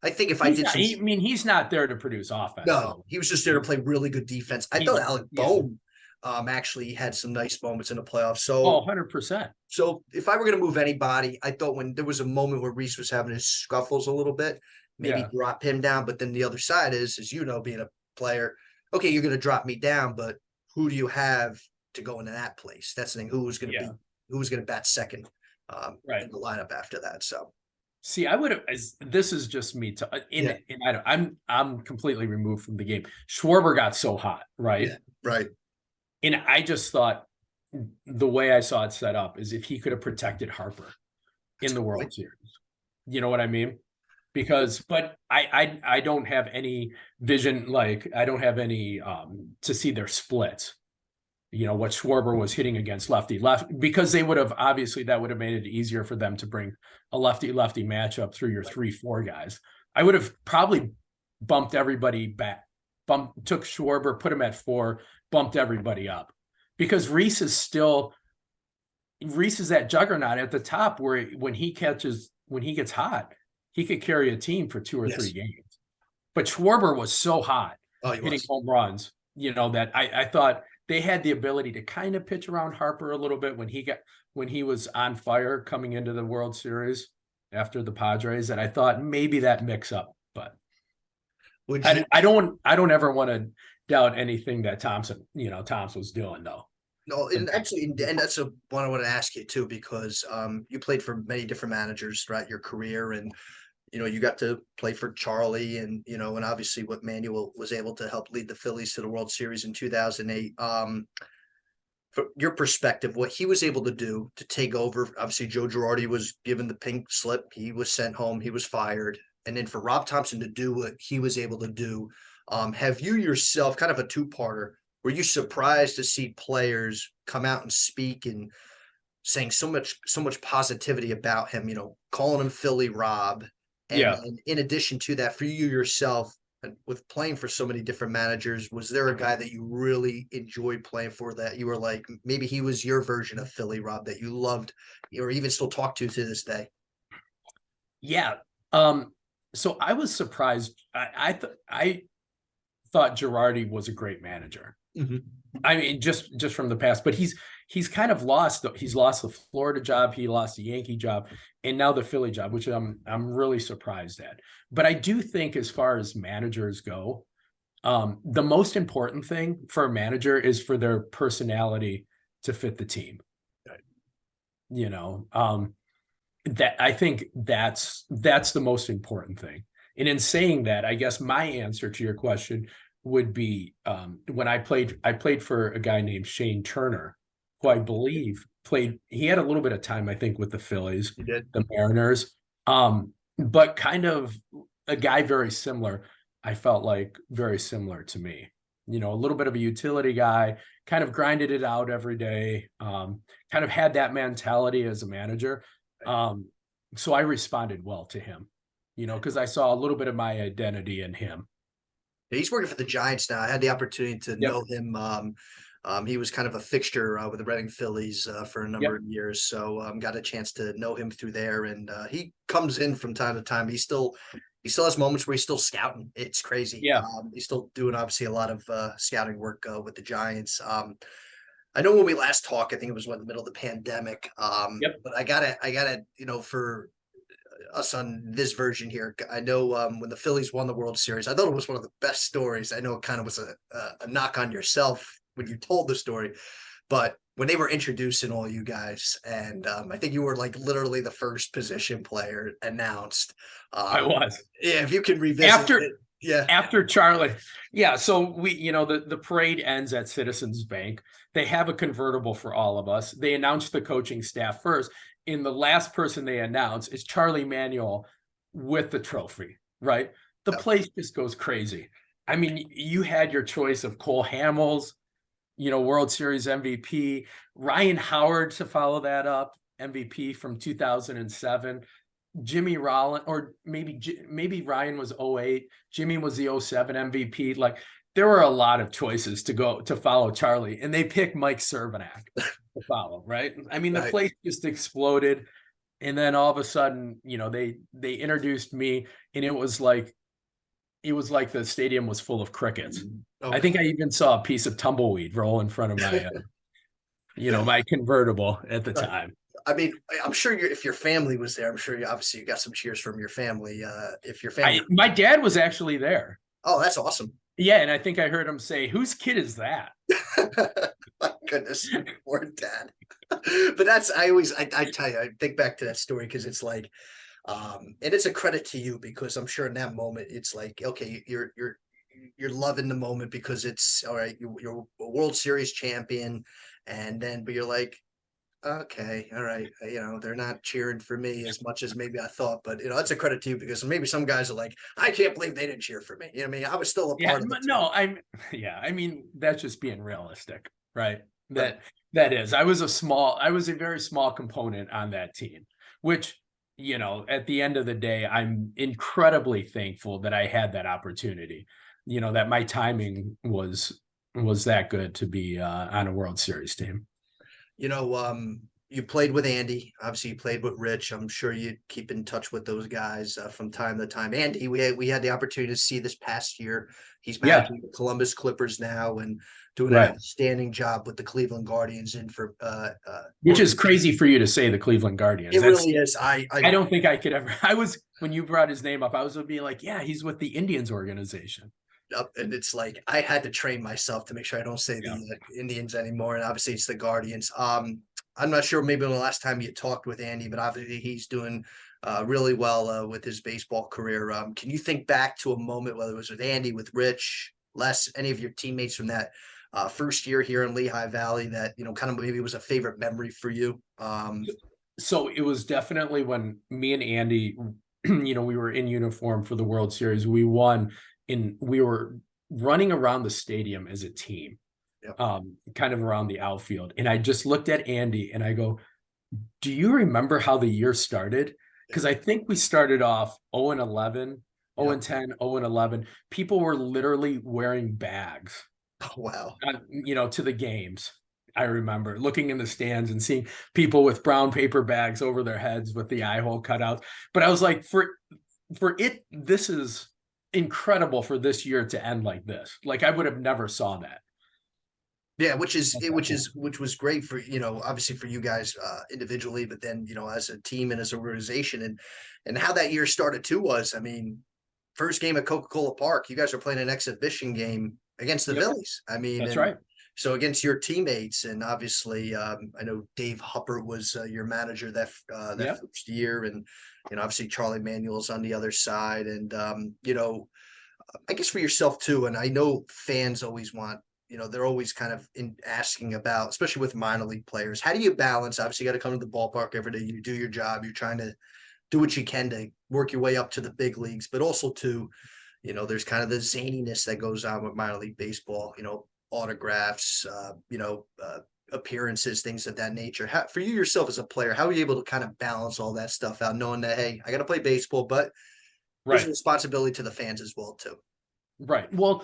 Speaker 4: I think if
Speaker 3: he's not there to produce offense.
Speaker 4: No, he was just there to play really good defense. I thought Alec Bohm actually had some nice moments in the playoffs. So
Speaker 3: 100%.
Speaker 4: So if I were going to move anybody, I thought when there was a moment where Reese was having his scuffles a little bit, maybe drop him down. But then the other side is being a player, okay, you're going to drop me down, but who do you have to go into that place? That's the thing. Who was going to bat second in the lineup after that? So.
Speaker 3: See, I would have. This is just me. I'm completely removed from the game. Schwarber got so hot, right?
Speaker 4: Yeah, right.
Speaker 3: And I just thought the way I saw it set up is if he could have protected Harper in the World Series. You know what I mean? But I don't have any vision. Like I don't have any to see their splits. What Schwarber was hitting against lefty, because they would have that would have made it easier for them to bring a lefty matchup through your 3-4 guys. I would have probably bumped everybody back, took Schwarber, put him at 4, bumped everybody up, because Reese is that juggernaut at the top where when he gets hot, he could carry a team for 2 or 3 games. But Schwarber was so hot hitting home runs, that I thought they had the ability to kind of pitch around Harper a little bit when he was on fire coming into the World Series after the Padres, and I thought maybe that mix up, but I don't ever want to doubt anything that Thompson was doing though.
Speaker 4: No, and actually, and that's one I want to ask you too, because you played for many different managers throughout your career, and you got to play for Charlie, and and obviously what Manuel was able to help lead the Phillies to the World Series in 2008. From your perspective, what he was able to do to take over, obviously Joe Girardi was given the pink slip, he was sent home, he was fired, and then for Rob Thompson to do what he was able to do, have you yourself, kind of a two-parter, were you surprised to see players come out and speak and saying so much positivity about him, calling him Philly Rob? And in addition to that, for you yourself, and with playing for so many different managers, was there a guy that you really enjoyed playing for, that you were like, maybe he was your version of Philly Rob that you loved or even still talk to this day?
Speaker 3: Yeah. So I was surprised. I thought Girardi was a great manager.
Speaker 4: Mm-hmm.
Speaker 3: I mean, just from the past, but he's kind of lost. He's lost the Florida job, he lost the Yankee job, and now the Philly job, which I'm really surprised at. But I do think, as far as managers go, the most important thing for a manager is for their personality to fit the team.
Speaker 4: Right.
Speaker 3: You know, that I think that's the most important thing. And in saying that, I guess my answer to your question would be when I played for a guy named Shane Turner, who I believe he had a little bit of time, I think, with the Phillies,
Speaker 4: You did.
Speaker 3: the Mariners, but kind of a guy very similar. I felt like very similar to me, you know, a little bit of a utility guy, kind of grinded it out every day, kind of had that mentality as a manager. So I responded well to him, you know, because I saw a little bit of my identity in him.
Speaker 4: Yeah, he's working for the Giants now. I had the opportunity to
Speaker 3: Yep.
Speaker 4: know him. He was kind of a fixture with the Reading Phillies for a number
Speaker 3: Yep.
Speaker 4: of years, so got a chance to know him through there. And he comes in from time to time. He still has moments where he's still scouting. It's crazy.
Speaker 3: Yeah.
Speaker 4: He's still doing obviously a lot of scouting work with the Giants. I know when we last talked, I think it was in the middle of the pandemic.
Speaker 3: Yep.
Speaker 4: But I gotta, you know, for us on this version here, I know when the Phillies won the World Series, I thought it was one of the best stories. I know it kind of was a knock on yourself when you told the story, but when they were introducing all you guys, and I think you were like literally the first position player announced.
Speaker 3: I was.
Speaker 4: Yeah, if you can revisit
Speaker 3: After
Speaker 4: it. Yeah.
Speaker 3: After Charlie. Yeah. So we, you know, the parade ends at Citizens Bank. They have a convertible for all of us. They announced the coaching staff first. In the last person they announce is Charlie Manuel with the trophy, right? The place just goes crazy. I mean, you had your choice of Cole Hamels, you know, World Series MVP, Ryan Howard to follow that up, MVP from 2007. Jimmy Rollins, or maybe Ryan was 08, Jimmy was the 07 MVP. Like, there were a lot of choices to follow Charlie, and they picked Mike Cervenak to follow, right? I mean, the place just exploded. And then all of a sudden, you know, they introduced me, and it was like the stadium was full of crickets.
Speaker 4: Okay.
Speaker 3: I think I even saw a piece of tumbleweed roll in front of my you know, my convertible at the time.
Speaker 4: I mean, I'm sure if your family was there, I'm sure you got some cheers from your family. If your family,
Speaker 3: My dad was actually there.
Speaker 4: oh, that's awesome.
Speaker 3: Yeah, and I think I heard him say, "Whose kid is that?"
Speaker 4: My goodness, poor dad. But that's I tell you, I think back to that story because it's like, and it's a credit to you because I'm sure in that moment it's like, okay, you're loving the moment because it's all right. You're a World Series champion, and then but you're like, okay, all right, you know, they're not cheering for me as much as maybe I thought, but you know, that's a credit to you because maybe some guys are like, I can't believe they didn't cheer for me. You know what I mean? I was still a part of it.
Speaker 3: No, I mean, that's just being realistic, right? That is. I was a very small component on that team, which, you know, at the end of the day, I'm incredibly thankful that I had that opportunity. You know, that my timing was that good to be on a World Series team.
Speaker 4: You know, you played with Andy. Obviously, you played with Rich. I'm sure you keep in touch with those guys from time to time. Andy, we had the opportunity to see this past year. He's managing the Columbus Clippers now and doing an outstanding job with the Cleveland Guardians. And for
Speaker 3: which is crazy for you to say, the Cleveland Guardians.
Speaker 4: It really is. I
Speaker 3: don't think I could ever. When you brought his name up, I was being like, yeah, he's with the Indians organization.
Speaker 4: And it's like I had to train myself to make sure I don't say the Indians anymore. And obviously it's the Guardians. I'm not sure maybe the last time you talked with Andy, but obviously he's doing really well with his baseball career. Can you think back to a moment, whether it was with Andy, with Rich, Les, any of your teammates from that first year here in Lehigh Valley that, you know, kind of maybe was a favorite memory for you?
Speaker 3: So it was definitely when me and Andy, you know, we were in uniform for the World Series. We won. We were running around the stadium as a team, kind of around the outfield. And I just looked at Andy and I go, do you remember how the year started? Because I think we started off 0-11, 0-10, 0-11. People were literally wearing bags.
Speaker 4: Oh, wow.
Speaker 3: You know, to the games. I remember looking in the stands and seeing people with brown paper bags over their heads with the eye hole cut out. But I was like, this is incredible for this year to end like this. Like, I would have never saw that.
Speaker 4: Yeah, which was great for, you know, obviously for you guys individually, but then, you know, as a team and as an organization, and how that year started too was, I mean, first game at Coca-Cola Park, you guys are playing an exhibition game against the Phillies. I mean,
Speaker 3: that's right.
Speaker 4: So against your teammates, and obviously, I know Dave Huppert was your manager that first year, and obviously Charlie Manuel's on the other side, and I guess for yourself too. And I know fans always want, they're always kind of asking about, especially with minor league players, how do you balance? Obviously, you got to come to the ballpark every day. You do your job. You're trying to do what you can to work your way up to the big leagues, but also to, there's kind of the zaniness that goes on with minor league baseball. Autographs, appearances, things of that nature. For you yourself as a player, how are you able to kind of balance all that stuff out, knowing that, hey, I got to play baseball, but there's a responsibility to the fans as well too.
Speaker 3: Right. Well,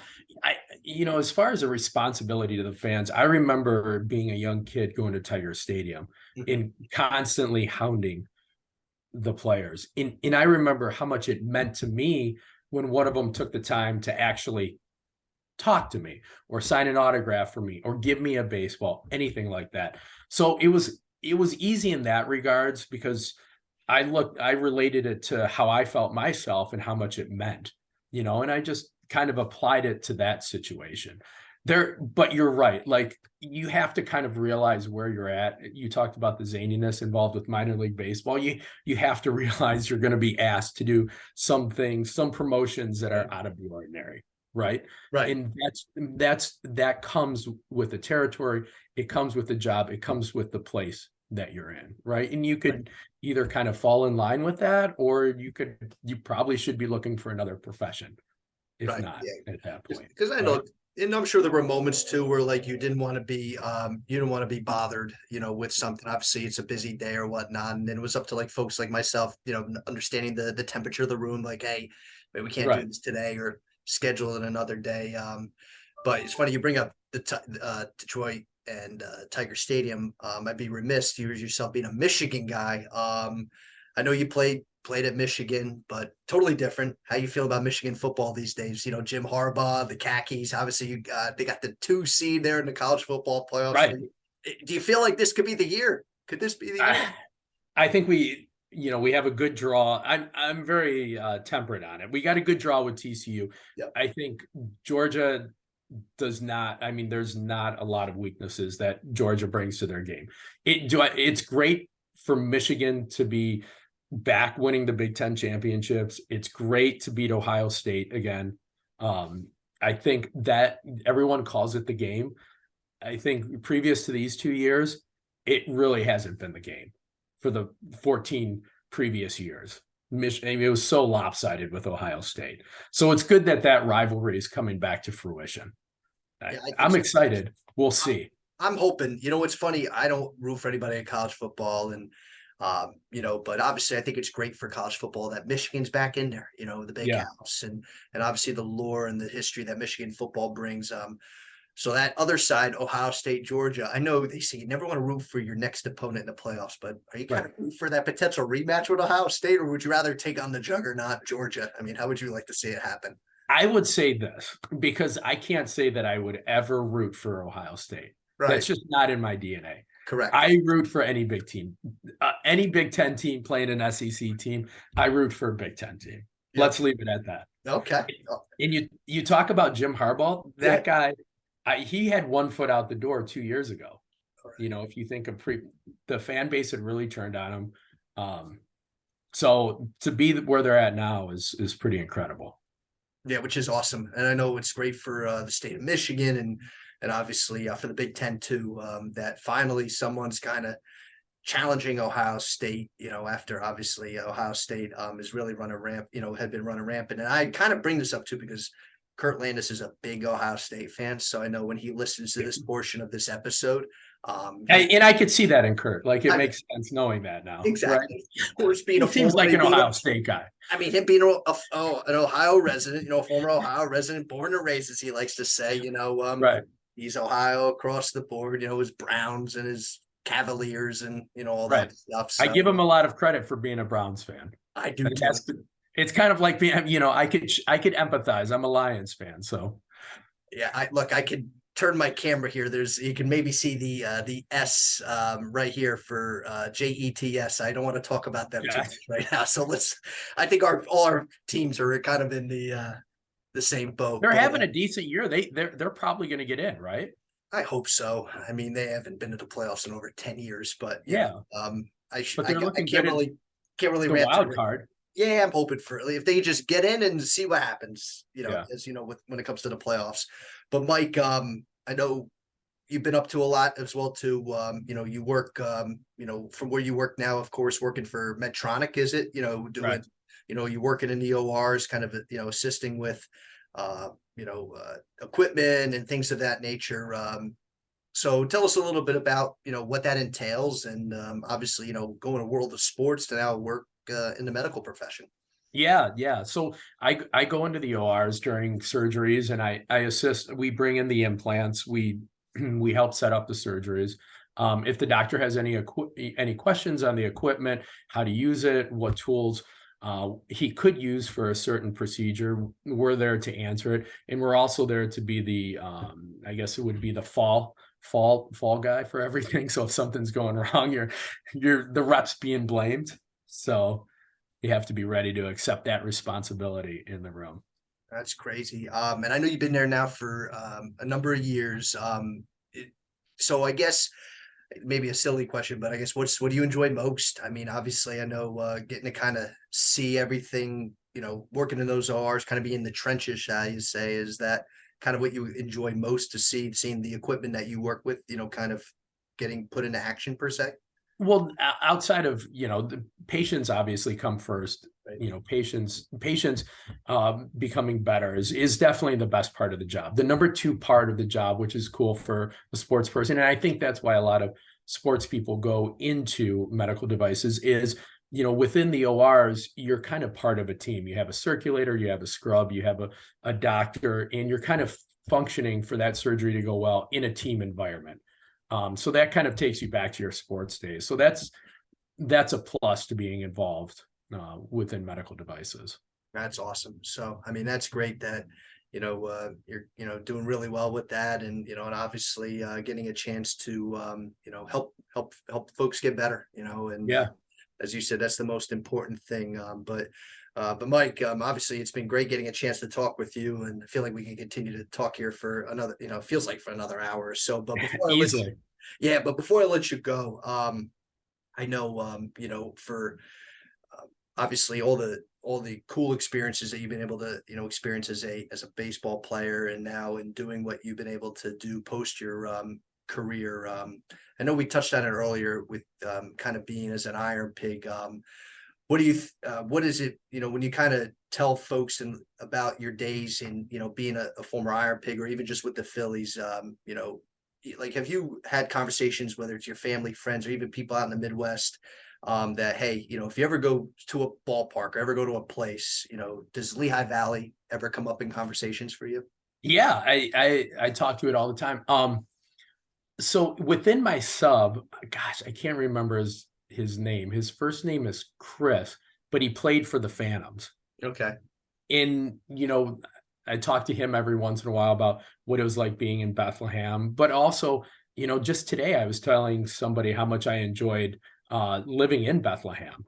Speaker 3: as far as a responsibility to the fans, I remember being a young kid going to Tiger Stadium and constantly hounding the players. And I remember how much it meant to me when one of them took the time to actually talk to me or sign an autograph for me or give me a baseball, anything like that. So it was easy in that regards, because I related it to how I felt myself and how much it meant, and I just kind of applied it to that situation there. But you're right. Like, you have to kind of realize where you're at. You talked about the zaniness involved with minor league baseball. You have to realize you're going to be asked to do some things, some promotions that are out of the ordinary. Right. And that comes with the territory. It comes with the job. It comes with the place that you're in. Right. And you could either kind of fall in line with that, or you probably should be looking for another profession. If not at that point.
Speaker 4: Because I know, and I'm sure there were moments too where like you didn't want to be bothered, with something. Obviously it's a busy day or whatnot. And then it was up to like folks like myself, understanding the temperature of the room, like, hey, maybe we can't do this today, or schedule it another day. But it's funny you bring up the Detroit and Tiger Stadium. I'd be remiss, you yourself being a Michigan guy. I know you played at Michigan, but totally different. How you feel about Michigan football these days? Jim Harbaugh, the Khakis. Obviously, they got the 2 seed there in the college football playoffs.
Speaker 3: Right.
Speaker 4: Do you feel like this could be the year? Could this be the year?
Speaker 3: I think we have a good draw. I'm very temperate on it. We got a good draw with TCU.
Speaker 4: Yep.
Speaker 3: I think Georgia does not. I mean, there's not a lot of weaknesses that Georgia brings to their game. It's great for Michigan to be back winning the Big Ten championships. It's great to beat Ohio State again. I think that everyone calls it the game. I think previous to these 2 years, it really hasn't been the game for the 14 previous years. It was so lopsided with Ohio State. So it's good that rivalry is coming back to fruition. I'm excited. We'll see.
Speaker 4: I'm hoping. It's funny. I don't root for anybody in college football, and but obviously I think it's great for college football that Michigan's back in there, the big house, and obviously the lore and the history that Michigan football brings. So that other side, Ohio State, Georgia, I know they say you never want to root for your next opponent in the playoffs, but are you kind of rooting for that potential rematch with Ohio State, or would you rather take on the juggernaut, Georgia? I mean, how would you like to see it happen?
Speaker 3: I would say this, because I can't say that I would ever root for Ohio State. Right. That's just not in my DNA.
Speaker 4: Correct.
Speaker 3: I root for any big team, any Big Ten team playing an SEC team. I root for a Big Ten team. Yep. Let's leave it at that.
Speaker 4: Okay.
Speaker 3: And you talk about Jim Harbaugh, that guy, he had 1 foot out the door 2 years ago. Right. If you think of the fan base had really turned on him. So to be where they're at now is pretty incredible.
Speaker 4: Yeah, which is awesome. And I know it's great for the state of Michigan and obviously for the Big Ten too, that finally someone's kind of challenging Ohio State, after obviously Ohio State is really had been running rampant. And I kind of bring this up too because Kurt Landis is a big Ohio State fan. So I know when he listens to this portion of this episode.
Speaker 3: And I could see that in Kurt. Like, it makes sense knowing that now.
Speaker 4: Exactly. Right? Of course, being
Speaker 3: he seems like an Ohio State guy.
Speaker 4: I mean, him being an Ohio resident, former Ohio resident, born and raised, as he likes to say,
Speaker 3: right.
Speaker 4: He's Ohio across the board, his Browns and his Cavaliers and, all that stuff. So,
Speaker 3: I give him a lot of credit for being a Browns fan.
Speaker 4: I do too.
Speaker 3: It's kind of like being, I could empathize. I'm a Lions fan, so.
Speaker 4: Yeah, I could turn my camera here. You can maybe see the S right here for JETS. I don't want to talk about them too much right now. So I think all our teams are kind of in the same boat.
Speaker 3: They're having a decent year. They're probably going to get in, right?
Speaker 4: I hope so. I mean, they haven't been to the playoffs in over 10 years, but
Speaker 3: Yeah, but they're
Speaker 4: I
Speaker 3: looking
Speaker 4: can't
Speaker 3: good in
Speaker 4: really
Speaker 3: the
Speaker 4: rant to
Speaker 3: wild
Speaker 4: it.
Speaker 3: card.
Speaker 4: Yeah, I'm hoping for if they just get in and see what happens,
Speaker 3: Yeah.
Speaker 4: as you know, when it comes to the playoffs. But Mike, I know you've been up to a lot as well too. You work, from where you work now, of course, working for Medtronic, is it? Doing,
Speaker 3: Correct.
Speaker 4: you're working in the ORs, kind of, assisting with, equipment and things of that nature. So tell us a little bit about, what that entails, and obviously, going to world of sports to now work in the medical profession.
Speaker 3: Yeah, yeah. So I go into the ORs during surgeries, and I assist. We bring in the implants. We we help set up the surgeries. If the doctor has any questions on the equipment, how to use it, what tools he could use for a certain procedure, we're there to answer it, and we're also there to be the I guess it would be the fall guy for everything. So if something's going wrong, you're the rep's being blamed. So you have to be ready to accept that responsibility in the room.
Speaker 4: That's crazy. And I know you've been there now for a number of years. So I guess maybe a silly question, but I guess what do you enjoy most? I mean, obviously, I know getting to kind of see everything, working in those ORs, kind of be in the trenches, shall you say, is that kind of what you enjoy most to see, seeing the equipment that you work with, kind of getting put into action per se?
Speaker 3: Well, outside of, the patients obviously come first.
Speaker 4: Right.
Speaker 3: Patients becoming better is definitely the best part of the job. The number two part of the job, which is cool for a sports person, and I think that's why a lot of sports people go into medical devices, is within the ORs, you're kind of part of a team. You have a circulator, you have a scrub, you have a doctor, and you're kind of functioning for that surgery to go well in a team environment. So that kind of takes you back to your sports days. So that's a plus to being involved within medical devices.
Speaker 4: That's awesome. So, I mean, that's great that, you're, doing really well with that, and obviously getting a chance to, help folks get better, and
Speaker 3: Yeah,
Speaker 4: as you said, that's the most important thing. But Mike, obviously it's been great getting a chance to talk with you, and I feel like we can continue to talk here for another, it feels like for another hour or so. But before I let you,
Speaker 3: easily.
Speaker 4: yeah, but before I let you go, I know, for obviously all the cool experiences that you've been able to experience as a baseball player, and now in doing what you've been able to do post your career. I know we touched on it earlier with kind of being as an Iron Pig. What do you what is it, when you kind of tell folks about your days in, being a former Iron Pig, or even just with the Phillies, like, have you had conversations, whether it's your family, friends, or even people out in the Midwest, that, hey, if you ever go to a ballpark or ever go to a place, does Lehigh Valley ever come up in conversations for you?
Speaker 3: Yeah, I talk to it all the time. So within my sub, gosh, I can't remember his name. His first name is Chris, but he played for the Phantoms.
Speaker 4: Okay.
Speaker 3: And I talk to him every once in a while about what it was like being in Bethlehem, but also, just today I was telling somebody how much I enjoyed living in Bethlehem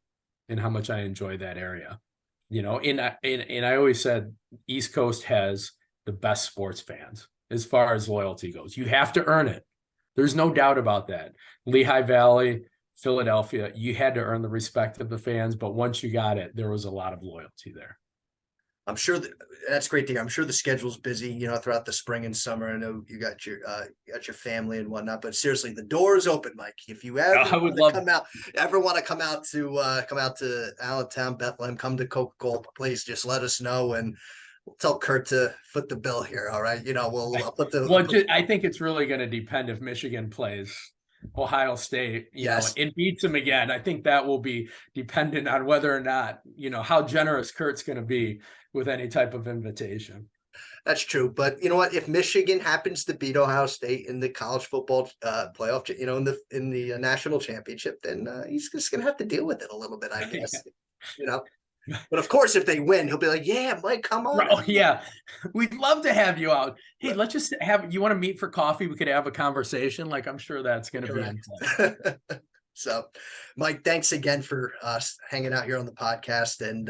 Speaker 3: and how much I enjoy that area. And I always said East Coast has the best sports fans as far as loyalty goes. You have to earn it. There's no doubt about that. Lehigh Valley, Philadelphia, you had to earn the respect of the fans, but once you got it, there was a lot of loyalty there.
Speaker 4: I'm sure that's great to hear. I'm sure the schedule's busy, throughout the spring and summer. I know you got your family and whatnot, but seriously, the door is open, Mike. If you ever
Speaker 3: I would
Speaker 4: want to come out to Allentown, Bethlehem, come to Coca-Cola, please just let us know, and we'll tell Kurt to foot the bill here. All right. I'll put
Speaker 3: I think it's really going to depend if Michigan plays Ohio State,
Speaker 4: yes.
Speaker 3: and beats them again. I think that will be dependent on whether or not, how generous Kurt's going to be with any type of invitation.
Speaker 4: That's true. But you know what? If Michigan happens to beat Ohio State in the college football playoff, in the national championship, then he's just gonna have to deal with it a little bit, I guess. But of course, if they win, he'll be like, "Yeah, Mike, come on."
Speaker 3: Oh, yeah, we'd love to have you out. Hey, let's just have you want to meet for coffee? We could have a conversation. Like, I'm sure that's going to be in play.
Speaker 4: So, Mike, thanks again for hanging out here on the podcast, and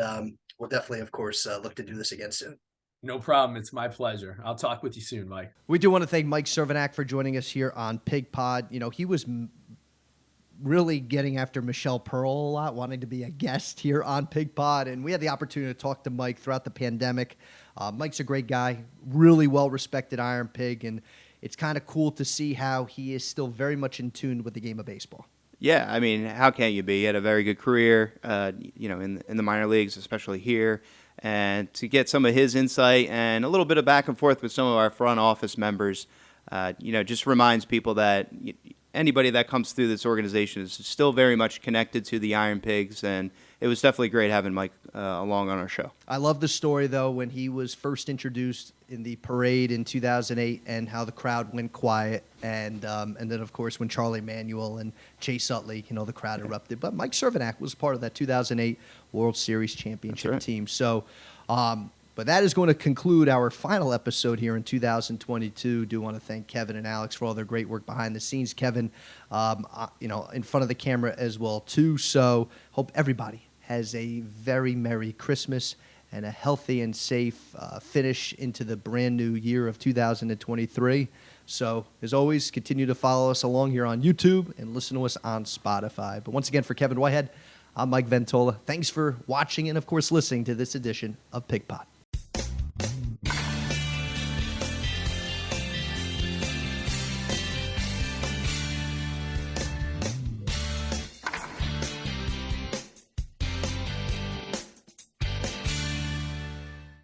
Speaker 4: we'll definitely, of course, look to do this again soon.
Speaker 3: No problem. It's my pleasure. I'll talk with you soon, Mike.
Speaker 1: We do want to thank Mike Cervenak for joining us here on Pig Pod. You know, he was really getting after Michelle Pearl a lot, wanting to be a guest here on Pig Pod, and we had the opportunity to talk to Mike throughout the pandemic. Mike's a great guy, really well-respected Iron Pig, and it's kind of cool to see how he is still very much in tune with the game of baseball.
Speaker 2: Yeah, I mean, how can't you be? He had a very good career, in the minor leagues, especially here. And to get some of his insight and a little bit of back and forth with some of our front office members, just reminds people that anybody that comes through this organization is still very much connected to the Iron Pigs, and it was definitely great having Mike along on our show.
Speaker 1: I love the story, though, when he was first introduced in the parade in 2008 and how the crowd went quiet. And then, of course, when Charlie Manuel and Chase Utley, the crowd erupted. But Mike Cervenak was part of that 2008 World Series championship team. So, but that is going to conclude our final episode here in 2022. Do want to thank Kevin and Alex for all their great work behind the scenes. Kevin, in front of the camera as well, too. So hope everybody has a very Merry Christmas and a healthy and safe finish into the brand new year of 2023. So, as always, continue to follow us along here on YouTube and listen to us on Spotify. But once again, for Kevin Whitehead, I'm Mike Ventola. Thanks for watching and, of course, listening to this edition of Pig Pod.